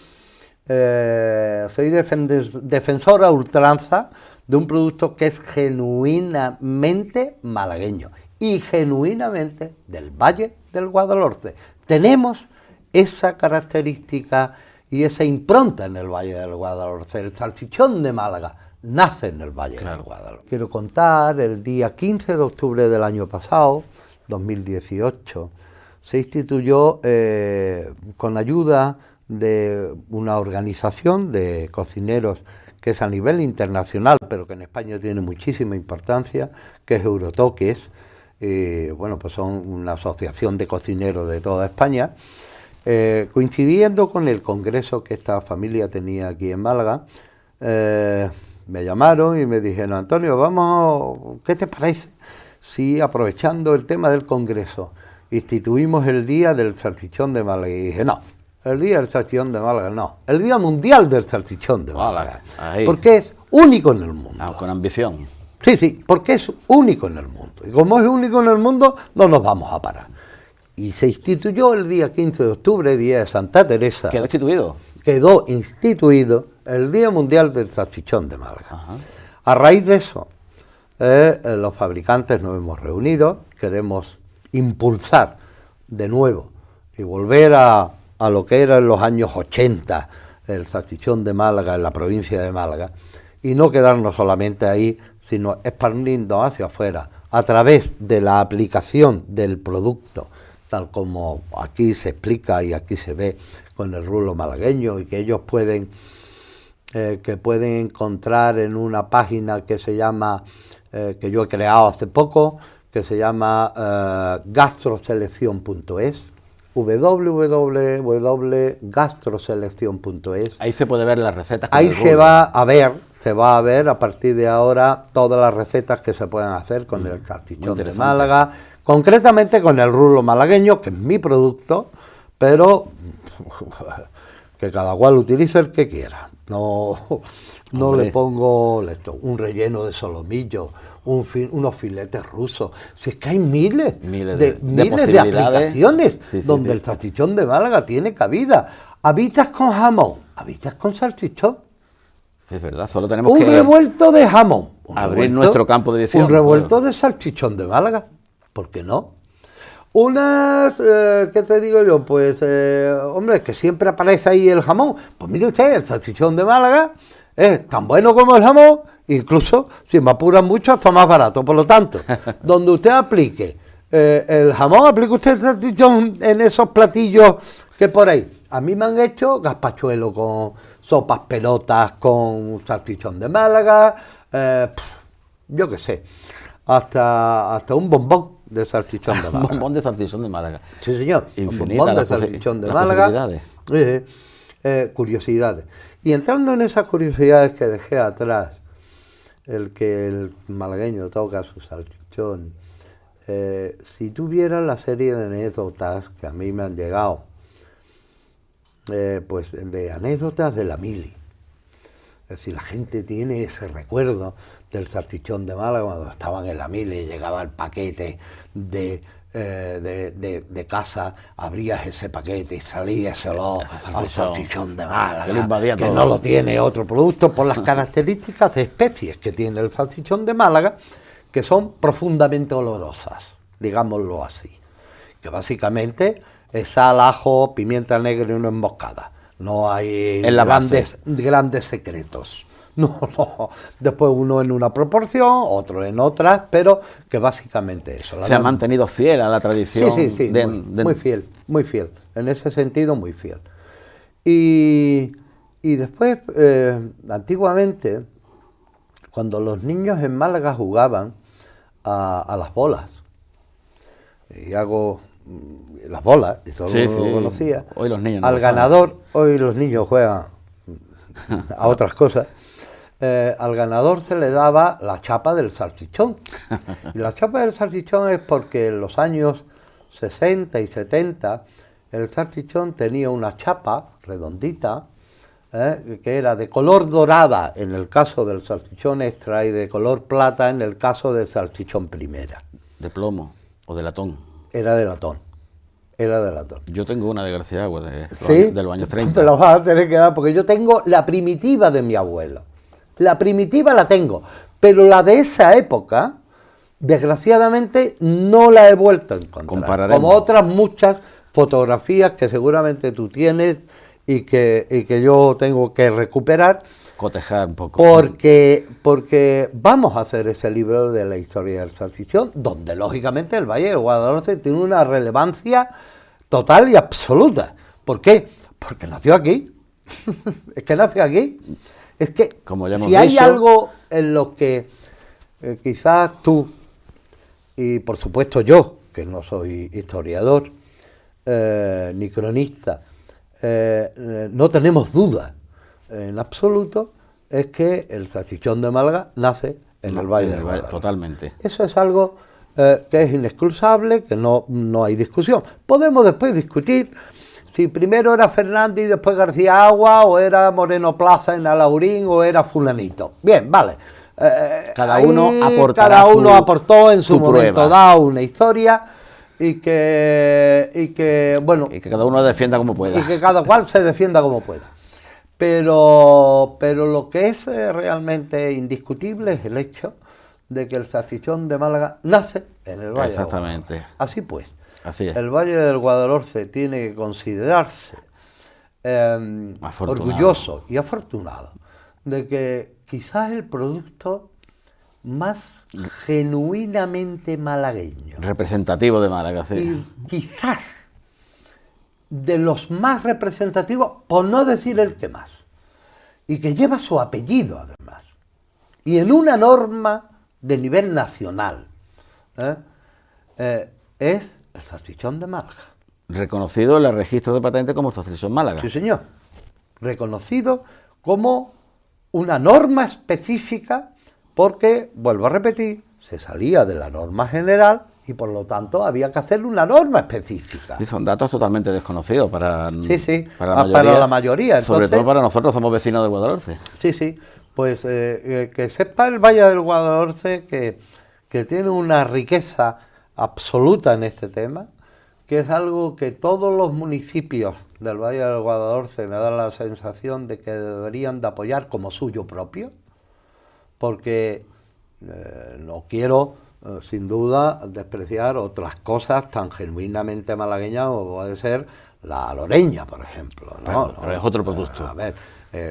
soy defensor a ultranza de un producto que es genuinamente malagueño y genuinamente del Valle del Guadalhorce. Tenemos esa característica y esa impronta en el Valle del Guadalhorce. El salchichón de Málaga nace en el Valle del Guadalhorce. Quiero contar, el día 15 de octubre del año pasado, 2018, se instituyó con ayuda de una organización de cocineros que es a nivel internacional, pero que en España tiene muchísima importancia, que es Eurotoques. Bueno, pues son una asociación de cocineros de toda España, coincidiendo con el congreso que esta familia tenía aquí en Málaga. Me llamaron y me dijeron: Antonio, vamos, ¿qué te parece si, aprovechando el tema del congreso, instituimos el Día del Salchichón de Málaga? Y dije: no, el Día del Salchichón de Málaga no, el Día Mundial del Salchichón de Málaga, porque es único en el mundo. Con ambición. Sí, porque es único en el mundo, y como es único en el mundo, no nos vamos a parar. Y se instituyó el día 15 de octubre, Día de Santa Teresa. ¿Quedó instituido? Quedó instituido el Día Mundial del Salchichón de Málaga. Ajá. A raíz de eso, los fabricantes nos hemos reunido, queremos impulsar de nuevo y volver a lo que era en los años 80 el salchichón de Málaga en la provincia de Málaga, y no quedarnos solamente ahí, sino expandiendo hacia afuera a través de la aplicación del producto, tal como aquí se explica y aquí se ve con el rulo malagueño, y que ellos pueden encontrar en una página que se llama, que yo he creado hace poco, que se llama gastroselección.es, www.gastroselección.es. Ahí se puede ver las recetas. Ahí se va a ver a partir de ahora todas las recetas que se pueden hacer con el salchichón de Málaga, concretamente con el rulo malagueño, que es mi producto, pero que cada cual utilice el que quiera. No le pongo un relleno de solomillo, unos filetes rusos. Si es que hay miles de aplicaciones donde el salchichón de Málaga tiene cabida. Habitas con jamón, habitas con salchichón. Sí, es verdad, solo tenemos un revuelto de jamón. Abrir nuestro campo de visión. Un revuelto de salchichón de Málaga. ¿Por qué no? Unas, ¿qué te digo yo? Pues, hombre, que siempre aparece ahí el jamón. Pues mire usted, el salchichón de Málaga es tan bueno como el jamón, incluso, si me apuran mucho, hasta más barato. Por lo tanto, donde usted aplique el jamón, aplique usted el salchichón en esos platillos que por ahí. A mí me han hecho gazpachuelo con sopas pelotas, con salchichón de Málaga, yo qué sé, hasta un bombón de salchichón de Málaga. Bombón de salchichón de Málaga. Sí, señor. Infinita Un bombón de salchichón de Málaga. Curiosidades. Y entrando en esas curiosidades que dejé atrás, el que el malagueño toca su salchichón, si tuviera la serie de anécdotas que a mí me han llegado, pues de anécdotas de la mili. Es decir, la gente tiene ese recuerdo del salchichón de Málaga cuando estaban en la mili y llegaba el paquete de casa, abrías ese paquete y salía ese olor al salchichón de Málaga, que no lo tiene otro producto por las características de especies que tiene el salchichón de Málaga, que son profundamente olorosas, digámoslo así, que básicamente es sal, ajo, pimienta negra y una emboscada. No hay grandes secretos. No. Después uno en una proporción, otro en otras, pero que básicamente eso. Se ha mantenido fiel a la tradición. Sí, muy fiel. En ese sentido, muy fiel. Y después, antiguamente, cuando los niños en Málaga jugaban a las bolas, y hago las bolas, y todo el mundo lo conocía, hoy los niños al ganador, hoy los niños juegan a otras cosas, al ganador se le daba la chapa del salchichón. Y la chapa del salchichón es porque en los años 60 y 70 el salchichón tenía una chapa redondita, que era de color dorada en el caso del salchichón extra y de color plata en el caso del salchichón primera. ¿De plomo o de latón? Era de latón. Yo tengo una desgraciada de los años 30. Te la vas a tener que dar porque yo tengo la primitiva de mi abuelo. La primitiva la tengo, pero la de esa época, desgraciadamente, no la he vuelto a encontrar. Compararemos. Como otras muchas fotografías que seguramente tú tienes y que yo tengo que recuperar. Cotejar un poco. Porque vamos a hacer ese libro de la historia del salchichón, donde lógicamente el Valle del Guadalhorce tiene una relevancia total y absoluta. ¿Por qué? Porque nació aquí. Es que nació aquí. Es que si hay algo en lo que quizás tú, y por supuesto yo, que no soy historiador ni cronista, no tenemos duda en absoluto, es que el salchichón de Málaga nace en el Valle del Guadalhorce. Totalmente. Eso es algo que es inexcusable, que no hay discusión. Podemos después discutir si primero era Fernández y después García Agua, o era Moreno Plaza en Alaurín, o era fulanito. Bien, vale. Cada uno aportó en su momento dado una historia y que bueno, y que cada uno defienda como pueda. Y que cada cual se defienda como pueda. Pero lo que es realmente indiscutible es el hecho de que el salchichón de Málaga nace en el Valle del Guadalhorce. Exactamente. Así pues. Así es. El Valle del Guadalhorce tiene que considerarse orgulloso y afortunado de que quizás el producto más genuinamente malagueño, representativo de Málaga, sí. Y quizás de los más representativos, por no decir el que más, y que lleva su apellido además, y en una norma de nivel nacional, es el salchichón de Málaga. Reconocido en el registro de patentes como salchichón Málaga. Sí, señor. Reconocido como una norma específica porque, vuelvo a repetir, se salía de la norma general y por lo tanto había que hacer una norma específica. Y son datos totalmente desconocidos para la mayoría. Entonces, sobre todo para nosotros, somos vecinos del Guadalhorce. Sí. Pues que sepa el Valle del Guadalhorce que tiene una riqueza absoluta en este tema, que es algo que todos los municipios del Valle del Guadalhorce me dan la sensación de que deberían de apoyar como suyo propio, porque no quiero, sin duda, despreciar otras cosas tan genuinamente malagueñas como puede ser la aloreña, por ejemplo, ¿no? Pero es otro producto. A ver,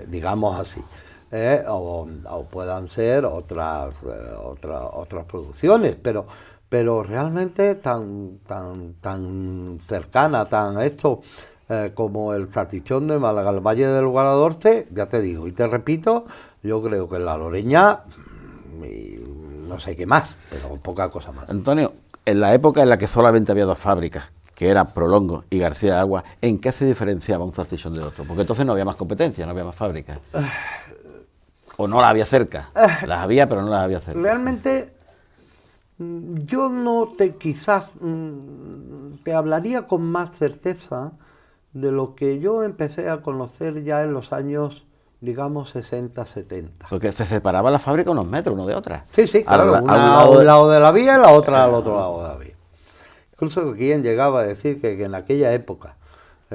digamos así. o puedan ser otras producciones, pero realmente tan cercana, tan esto, como el salchichón de Málaga, el Valle del Guadalhorce, ya te digo, y te repito, yo creo que la Loreña, y no sé qué más, pero poca cosa más. Antonio, en la época en la que solamente había dos fábricas, que eran Prolongo y García de Agua, ¿en qué se diferenciaba un salchichón de otro? Porque entonces no había más competencia, no había más fábricas. O no las había cerca. Las había, pero no las había cerca. Realmente, yo quizás te hablaría con más certeza de lo que yo empecé a conocer ya en los años, digamos, 60, 70. Porque se separaba la fábrica unos metros, uno de otra. Sí, claro, una a un lado de la vía y la otra al otro lado de la vía. Incluso quien llegaba a decir que en aquella época,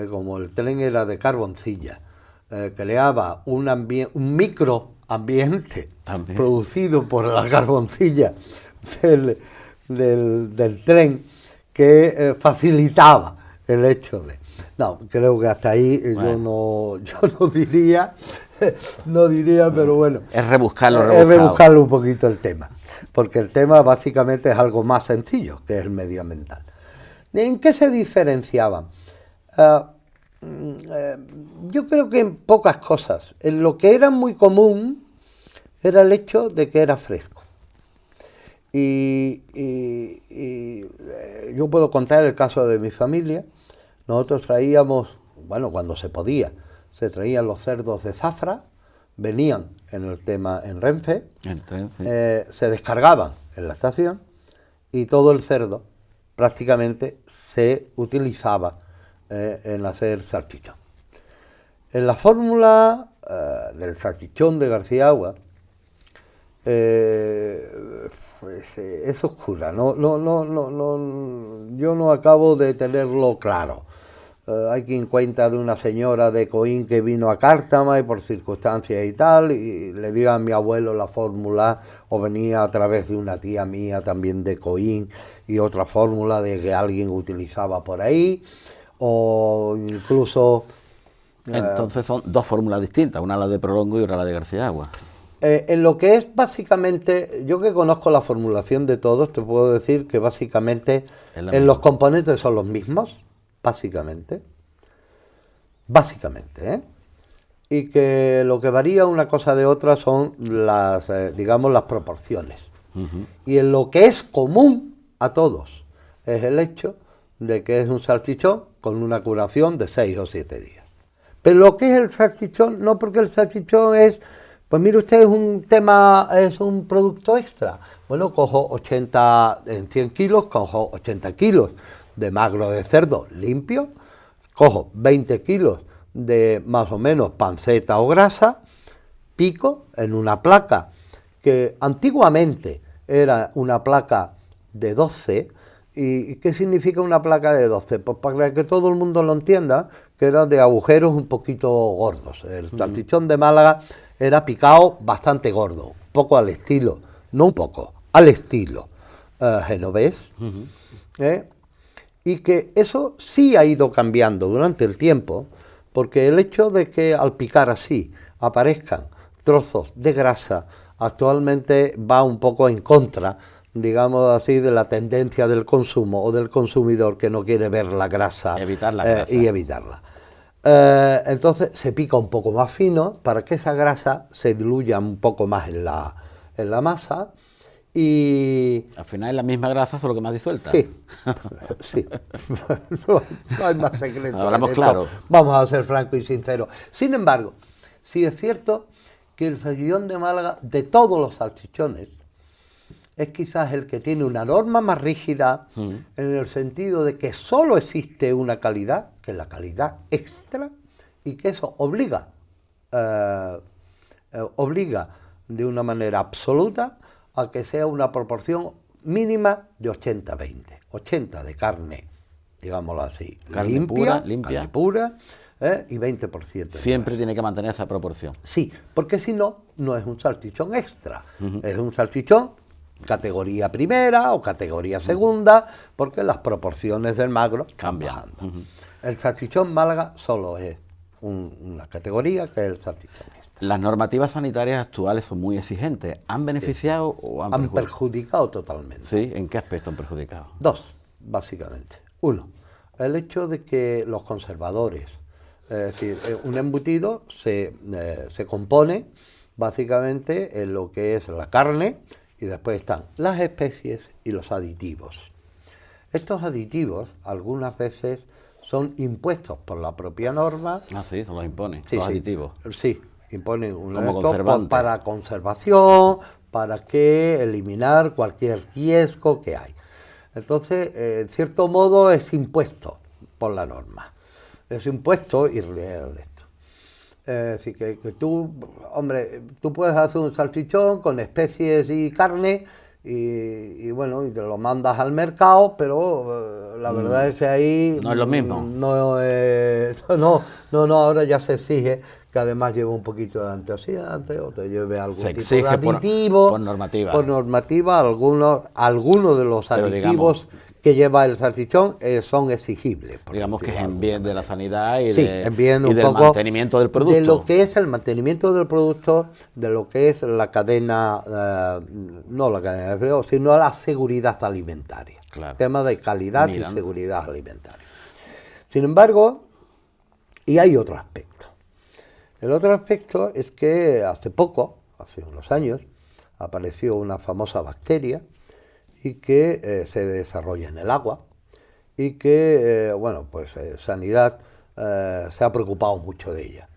como el tren era de carboncilla, creaba un microambiente producido por la carboncilla del tren que facilitaba el hecho de... No, creo que hasta ahí bueno. yo no diría, pero bueno. Es rebuscarlo, Es rebuscarlo un poquito el tema, porque el tema básicamente es algo más sencillo, que es el medioambiental. ¿En qué se diferenciaban? Yo creo que en pocas cosas. En lo que era muy común era el hecho de que era fresco. Y yo puedo contar el caso de mi familia. Nosotros traíamos, bueno, cuando se podía, se traían los cerdos de Zafra, venían en Renfe, se descargaban en la estación y todo el cerdo prácticamente se utilizaba en hacer salchichón. En la fórmula del salchichón de García Agua, pues es oscura, yo no acabo de tenerlo claro. Hay quien cuenta de una señora de Coín que vino a Cártama y por circunstancias y tal, y le dio a mi abuelo la fórmula, o venía a través de una tía mía también de Coín, y otra fórmula de que alguien utilizaba por ahí, o incluso... Entonces son dos fórmulas distintas, una la de Prolongo y otra la de García Agua. En lo que es básicamente, yo que conozco la formulación de todos, te puedo decir que básicamente en los componentes son los mismos, básicamente, y que lo que varía una cosa de otra son las, digamos, las proporciones. Y en lo que es común a todos es el hecho de que es un salchichón con una curación de 6 o 7 días. Pero lo que es el salchichón, no, porque el salchichón es, pues mire usted, es un producto extra. Bueno, cojo en 100 kilos, cojo 80 kilos de magro de cerdo limpio, cojo 20 kilos de más o menos panceta o grasa, pico en una placa que antiguamente era una placa de 12. ¿Y qué significa una placa de 12? Pues para que todo el mundo lo entienda, que era de agujeros un poquito gordos. El salchichón de Málaga era picado bastante gordo, un poco al estilo, no un poco, al estilo genovés. Y que eso sí ha ido cambiando durante el tiempo, porque el hecho de que al picar así aparezcan trozos de grasa actualmente va un poco en contra, digamos así, de la tendencia del consumo o del consumidor que no quiere ver la grasa, y evitarla. Entonces se pica un poco más fino para que esa grasa se diluya un poco más en la masa. Y al final es la misma grasa, solo que más disuelta. Sí. No hay más secreto. Hablamos claro. Vamos a ser francos y sinceros. Sin embargo, sí es cierto que el salchichón de Málaga, de todos los salchichones, es quizás el que tiene una norma más rígida, en el sentido de que solo existe una calidad, que es la calidad extra, y que eso obliga de una manera absoluta a que sea una proporción mínima de 80-20. 80 de carne, digámoslo así, carne limpia, limpia. Carne pura, y 20%. Siempre tiene que mantener esa proporción. Sí, porque si no, no es un salchichón extra, es un salchichón categoría primera o categoría segunda, porque las proporciones del magro cambian. El salchichón Málaga solo es una categoría, que es el salchichón extra. Las normativas sanitarias actuales son muy exigentes. ¿Han beneficiado o han perjudicado? Perjudicado totalmente. Sí, ¿en qué aspecto han perjudicado? Dos, básicamente. Uno, el hecho de que los conservadores, es decir, un embutido se compone básicamente en lo que es la carne y después están las especies y los aditivos. Estos aditivos algunas veces son impuestos por la propia norma. Ah, sí, se los imponen, Sí, los sí, aditivos. Sí, imponen un Como esto conservante. para conservación, para que eliminar cualquier riesgo que hay. Entonces, en cierto modo es impuesto por la norma. Es impuesto y real esto. Es decir, que tú, hombre, tú puedes hacer un salchichón con especies y carne y bueno, y te lo mandas al mercado, pero la verdad es que ahí... No es lo mismo. No, ahora ya se exige que además lleve un poquito de antioxidante o te lleve algún Se tipo exige de aditivo. por normativa. Por normativa, algunos de los Pero aditivos que lleva el salchichón son exigibles. Digamos que es en bien de la sanidad y, Sí, de, en bien y un del poco mantenimiento del producto. de lo que es el mantenimiento del producto, de lo que es la cadena, no la cadena de frío, sino la seguridad alimentaria. Claro. Tema de calidad Mira. y seguridad alimentaria. Sin embargo, y hay otro aspecto. El otro aspecto es que hace unos años, apareció una famosa bacteria y que se desarrolla en el agua y que, Sanidad se ha preocupado mucho de ella.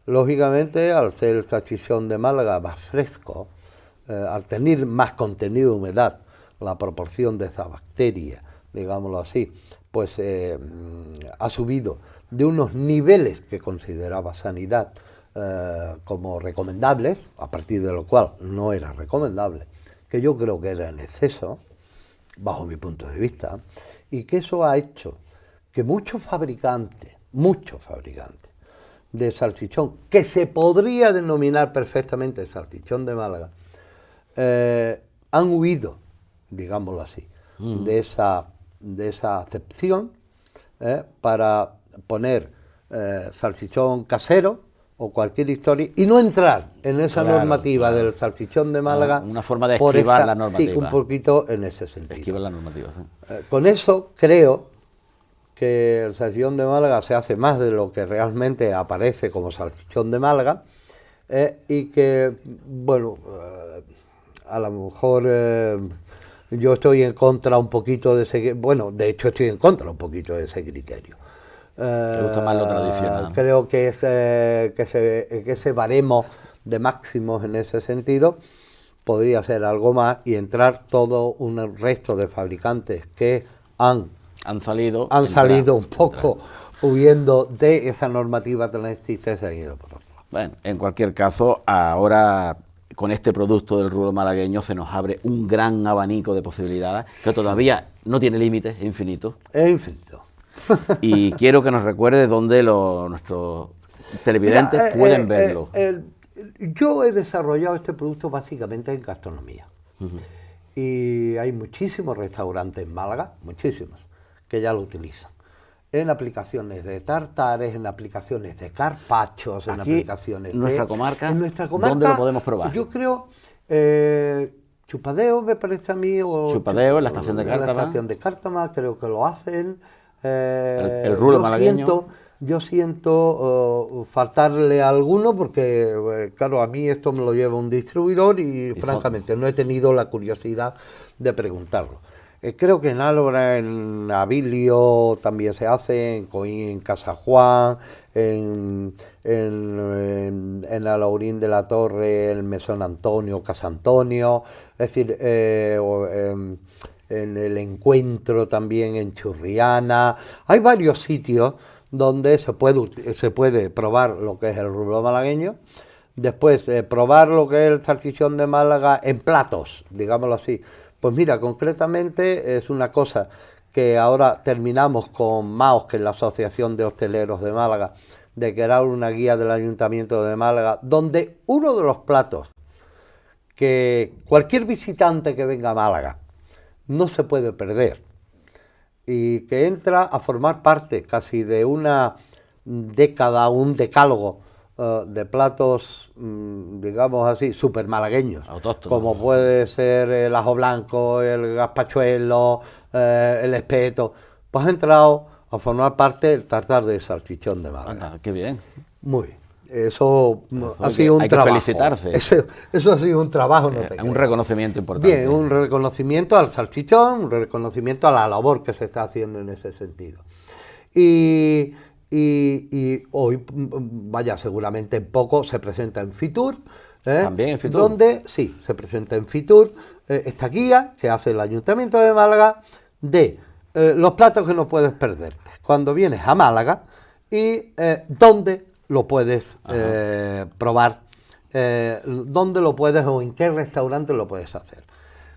Lógicamente, al ser el salchichón de Málaga más fresco, al tener más contenido de humedad, la proporción de esa bacteria, digámoslo así, pues ha subido de unos niveles que consideraba Sanidad como recomendables, a partir de lo cual no era recomendable, que yo creo que era en exceso, bajo mi punto de vista, y que eso ha hecho que muchos fabricantes de salchichón, que se podría denominar perfectamente salchichón de Málaga, han huido, digámoslo así, de esa acepción para poner salchichón casero o cualquier historia y no entrar en esa normativa del salchichón de Málaga. Una forma de esquivar la normativa. Sí, un poquito en ese sentido. Esquivar la normativa, sí. Con eso creo que el salchichón de Málaga se hace más de lo que realmente aparece como salchichón de Málaga y que, bueno, a lo mejor yo estoy en contra un poquito de ese... Bueno, de hecho estoy en contra un poquito de ese criterio. ¿Te gusta más lo tradicional? Creo que ese baremo de máximos en ese sentido podría ser algo más y entrar todo un resto de fabricantes que han salido un poco huyendo de esa normativa tan estricta y se han ido por otro lado. Bueno, en cualquier caso, ahora con este producto del rubro malagueño se nos abre un gran abanico de posibilidades que todavía no tiene límites, es infinito. Es infinito. Y quiero que nos recuerde dónde nuestros televidentes pueden verlo. Yo he desarrollado este producto básicamente en gastronomía. Y hay muchísimos restaurantes en Málaga, muchísimos, que ya lo utilizan. En aplicaciones de tartares, en aplicaciones de carpachos, en aplicaciones en nuestra comarca, ¿dónde lo podemos probar? Yo creo... Chupadeo me parece a mí. Chupadeo en la estación de Cártama. En la estación de Cártama, creo que lo hacen. El rulo malagueño. Yo siento faltarle a alguno porque, claro, a mí esto me lo lleva un distribuidor y francamente no he tenido la curiosidad de preguntarlo. Creo que en Álora, en Abilio también se hace, en Coín, en Casa Juan, en Alaurín de la Torre, el Mesón Antonio, Casa Antonio, es decir, en el Encuentro también en Churriana. Hay varios sitios donde se puede probar lo que es el rublo malagueño, después probar lo que es el salchichón de Málaga en platos, digámoslo así. Pues mira, concretamente es una cosa que ahora terminamos con MAOS, que es la Asociación de Hosteleros de Málaga, de crear una guía del Ayuntamiento de Málaga, donde uno de los platos que cualquier visitante que venga a Málaga no se puede perder y que entra a formar parte casi de una década, un decálogo de platos, digamos así, super malagueños, autóctonos, como puede ser el ajo blanco, el gazpachuelo, el espeto, pues ha entrado a formar parte del tartar de salchichón de Málaga. Anda, qué bien. Muy bien. Eso ha Hay sido un que trabajo. felicitarse. Eso ha sido un trabajo, no te Un creas. reconocimiento importante. Bien, un reconocimiento al salchichón, un reconocimiento a la labor que se está haciendo en ese sentido. Y hoy, vaya, seguramente en poco se presenta en Fitur. También en Fitur. Donde, sí, se presenta en Fitur esta guía que hace el Ayuntamiento de Málaga de los platos que no puedes perderte cuando vienes a Málaga y dónde lo puedes probar, dónde lo puedes o en qué restaurante lo puedes hacer.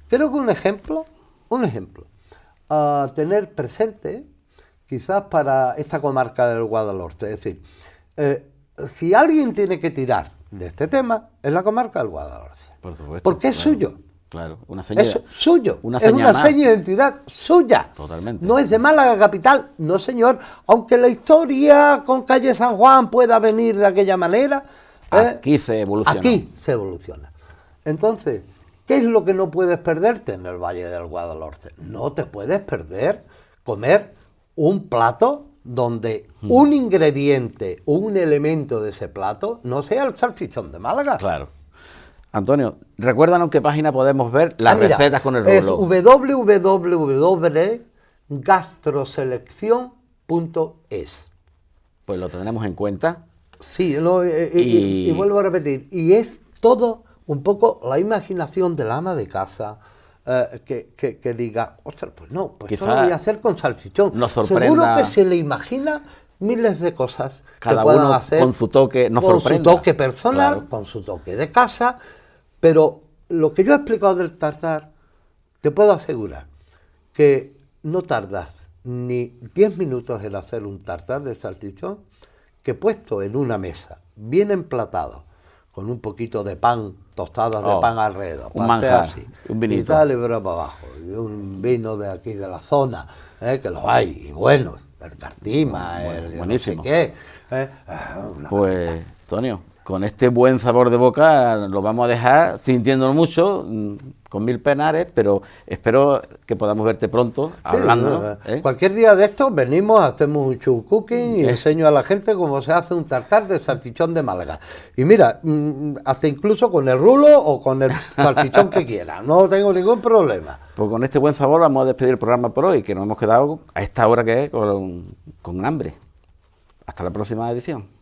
Creo que un ejemplo a tener presente quizás para esta comarca del Guadalhorce, es decir, si alguien tiene que tirar de este tema, es la comarca del Guadalhorce. Por supuesto. Porque es suyo. Claro, una seña. Es suyo. Es una seña de identidad suya. Totalmente. No es de Málaga capital, no señor. Aunque la historia con calle San Juan pueda venir de aquella manera. Aquí se evoluciona. Aquí se evoluciona. Entonces, ¿qué es lo que no puedes perderte en el Valle del Guadalhorce? No te puedes perder comer un plato donde un ingrediente, un elemento de ese plato no sea el salchichón de Málaga. Claro. Antonio, recuérdanos qué página podemos ver las recetas con el Es rulo. www.gastroselección.es. Pues lo tendremos en cuenta. Sí, y vuelvo a repetir, y es todo un poco la imaginación del ama de casa, que diga, ostras, pues no, pues esto lo voy a hacer con salchichón. Nos sorprenda. Seguro que se le imagina miles de cosas cada que puedan uno hacer con su toque, nos con sorprenda. su toque personal, Claro. con su toque de casa, pero lo que yo he explicado del tartar, te puedo asegurar que no tardas ni 10 minutos en hacer un tartar de salchichón, que puesto en una mesa, bien emplatado, con un poquito de pan, tostadas de pan alrededor, un manjar, así, un vinito. y tal, y para abajo, y un vino de aquí de la zona, que los hay, y buenos, el Cartima, el buenísimo. no sé qué, Pues, Antonio, con este buen sabor de boca lo vamos a dejar sintiéndolo mucho, con mil penares, pero espero que podamos verte pronto, hablándonos. Cualquier día de estos venimos, hacemos un show cooking y enseño a la gente cómo se hace un tartar de salchichón de Málaga. Y mira, hasta incluso con el rulo o con el salchichón que quiera, no tengo ningún problema. Pues con este buen sabor vamos a despedir el programa por hoy, que nos hemos quedado a esta hora que es con hambre. Hasta la próxima edición.